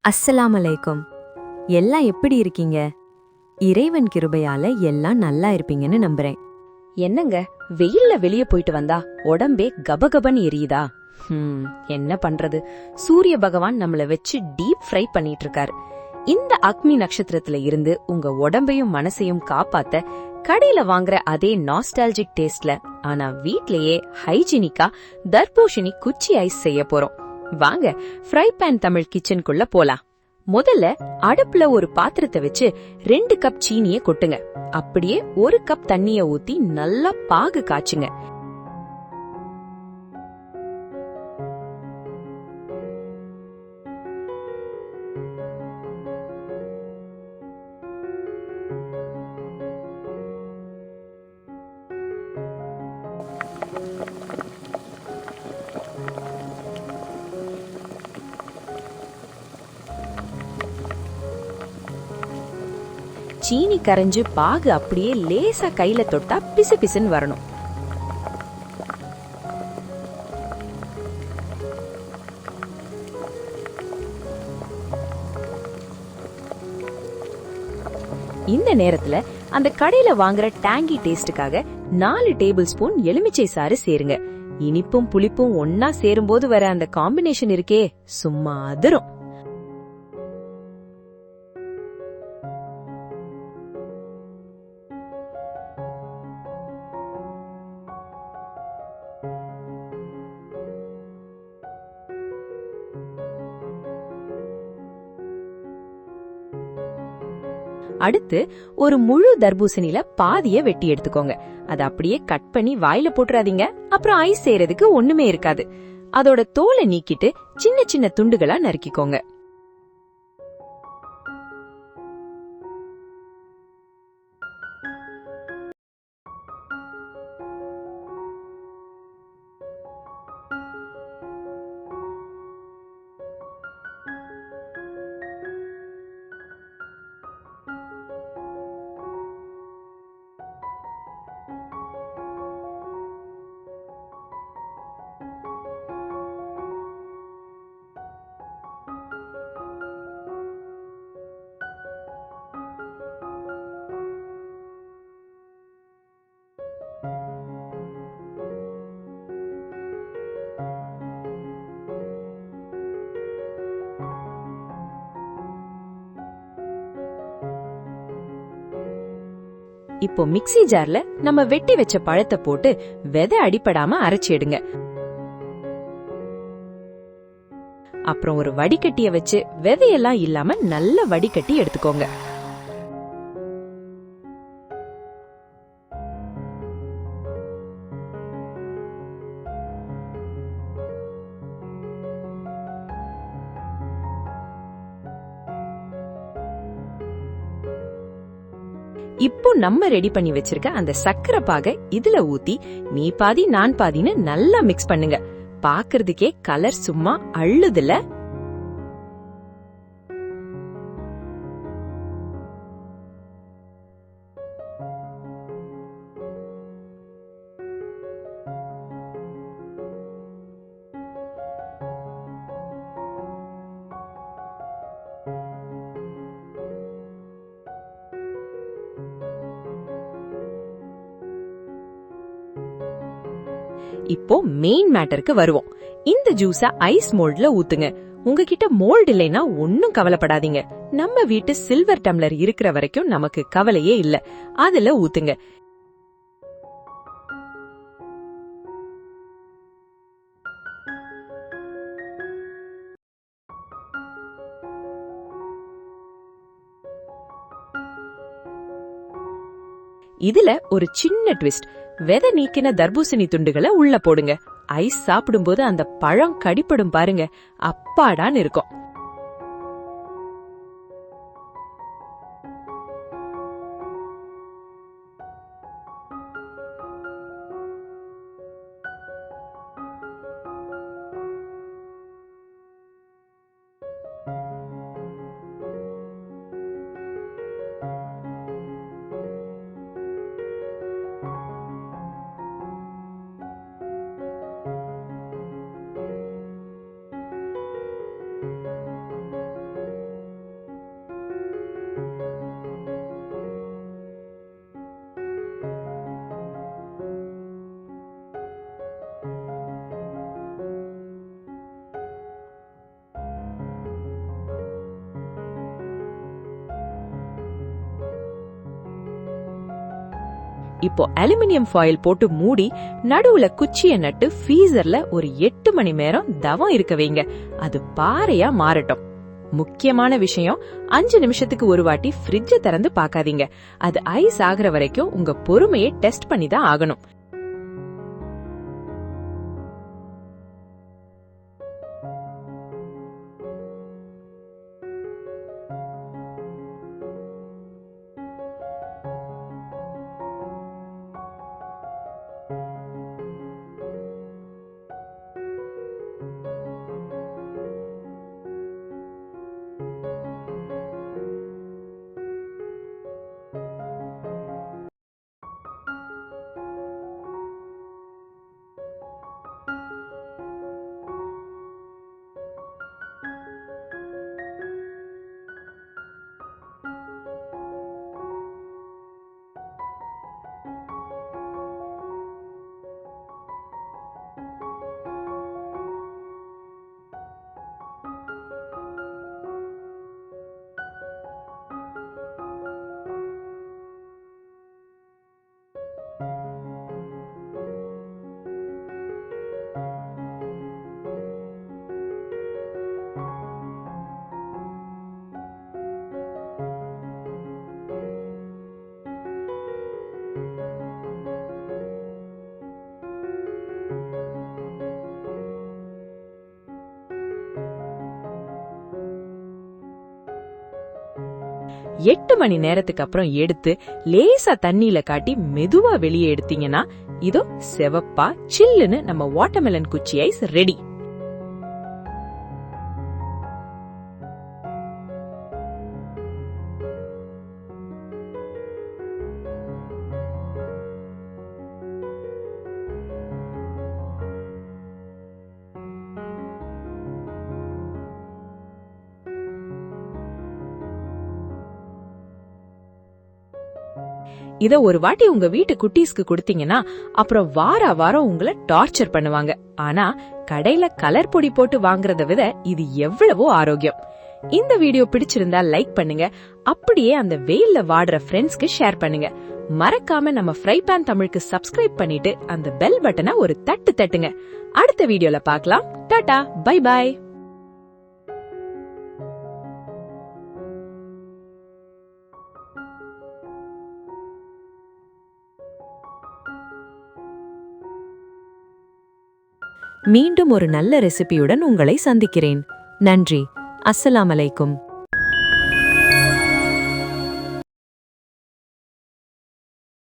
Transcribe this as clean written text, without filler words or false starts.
அஸ்ஸலாமு அலைக்கும். எல்லாம் எப்படி இருக்கீங்க? இறைவன் கிருபையால எல்லாம் நல்லா இருப்பீங்கன்னு நம்புறேன். என்னங்க, வெயில்ல வெளிய போயிட்டு வந்தா உடம்பே கபகபன்னு எரியுதா? என்ன பண்றது? சூரிய பகவான் நம்மள வச்சு டீப் ஃப்ரை பண்ணிட்டு இருக்காரு. இந்த அக்னி நட்சத்திரத்துல இருந்து உங்க உடம்பையும் மனசையும் காப்பாத்த கடையில வாங்குற அதே நாஸ்டால்ஜிக் டேஸ்ட்ல ஆனா வீட்லயே ஹைஜீனிக்கா தர்பூஷணி குச்சி ஐஸ் செய்ய போறோம். வாங்க ஃப்ரை பேன் தமிழ் கிச்சனுக்குள்ள போலாம். முதல்ல அடுப்புல ஒரு பாத்திரத்தை வச்சு 2 கப் சீனிய கொட்டுங்க. அப்படியே 1 கப் தண்ணிய ஊத்தி நல்லா பாகு காய்ச்சுங்க. சீனி கரைஞ்சு பாகு அப்படியே லேசா கையில தொட்டா பிசு பிசுன்னு வரணும். இந்த நேரத்துல அந்த கடையில வாங்குற டேங்கி டேஸ்டுக்காக 4 டேபிள் ஸ்பூன் எலுமிச்சை சாறு சேருங்க. இனிப்பும் புளிப்பும் ஒன்னா சேரும்போது வர அந்த காம்பினேஷன் இருக்கே, சும்மா அதிரும். அடுத்து ஒரு முழு தர்பூசணில பாதிய வெட்டி எடுத்துக்கோங்க. அத அப்படியே கட் பண்ணி வாயில போட்டுறாதீங்க, அப்புறம் ஐஸ் செய்யறதுக்கு ஒண்ணுமே இருக்காது. அதோட தோலை நீக்கிட்டு சின்ன சின்ன துண்டுகளா நறுக்கிக்கோங்க. இப்போ மிக்ஸி ஜார்ல நம்ம வெட்டி வச்ச பழத்தை போட்டு விதை அடிபடாம அரைச்சி எடுங்க. அப்புறம் ஒரு வடிகட்டிய வச்சு விதையெல்லாம் இல்லாம நல்லா வடிகட்டி எடுத்துக்கோங்க. இப்போ நம்ம ரெடி பண்ணி வச்சிருக்க அந்த சக்கரை பாக இதுல ஊத்தி நீ பாதி நான் பாதின்னு நல்லா மிக்ஸ் பண்ணுங்க. பாக்குறதுக்கே கலர் சும்மா அள்ளுதுல. இப்போ மெயின் மேட்டருக்கு வருவோம். இந்த ஜூஸ ஐஸ் மோல்ட்ல ஊத்துங்க. உங்ககிட்ட மோல்ட் இல்லைன்னா ஒன்னும் கவலைப்படாதீங்க. நம்ம வீட்டு சில்வர் டம்ளர் இருக்கிற வரைக்கும் நமக்கு கவலையே இல்ல. அதுல ஊத்துங்க. இதுல ஒரு சின்ன ட்விஸ்ட். விதை நீக்கின தர்பூசணி துண்டுகளை உள்ள போடுங்க. ஐஸ் சாப்பிடும்போது அந்த பழம் கடிப்படும் பாருங்க, அப்பாடான்னு இருக்கும். இப்போ அலுமினியம் ஃபாயில் போட்டு மூடி நடுவுல குச்சிய நட்டு ஃப்ரீசர்ல ஒரு 8 மணி நேரம் தவம் இருக்க வைங்க. அது பாறையா மாறட்டும். முக்கியமான விஷயம், 5 நிமிஷத்துக்கு ஒரு வாட்டி ஃப்ரிட்ஜ திறந்து பார்க்காதீங்க. அது ஐஸ் ஆகுற வரைக்கும் உங்க பொறுமையை டெஸ்ட் பண்ணி தான் ஆகணும். எட்டு மணி நேரத்துக்கு அப்புறம் எடுத்து லேசா தண்ணியில காட்டி மெதுவா வெளியே எடுத்தீங்கன்னா இதோ செவப்பா சில்லுன்னு நம்ம வாட்டர்மெலன் குச்சி ஐஸ் ரெடி. இத ஒரு வாட்டி உங்க வீட்டு குட்டீஸ்க்கு கொடுத்தீங்கன்னா அப்புறம் வாரம் உங்களை டார்ச்சர் பண்ணுவாங்க. ஆனா கடையில கலர் பொடி போட்டு வாங்குறத விட இது எவ்வளவோ ஆரோக்கியம். இந்த வீடியோ பிடிச்சிருந்தா லைக் பண்ணுங்க. அப்படியே அந்த வெயில்ல வாடுற ஃப்ரெண்ட்ஸ்க்கு ஷேர் பண்ணுங்க. மறக்காம நம்ம ஃப்ரை பேன் தமிழுக்கு சப்ஸ்கிரைப் பண்ணிட்டு அந்த பெல் பட்டனை ஒரு தட்டு தட்டுங்க. அடுத்த வீடியோல பார்க்கலாம். Tata, bye bye. மீண்டும் ஒரு நல்ல ரெசிபியுடன் உங்களை சந்திக்கிறேன். நன்றி. அஸ்ஸலாமு அலைக்கும்.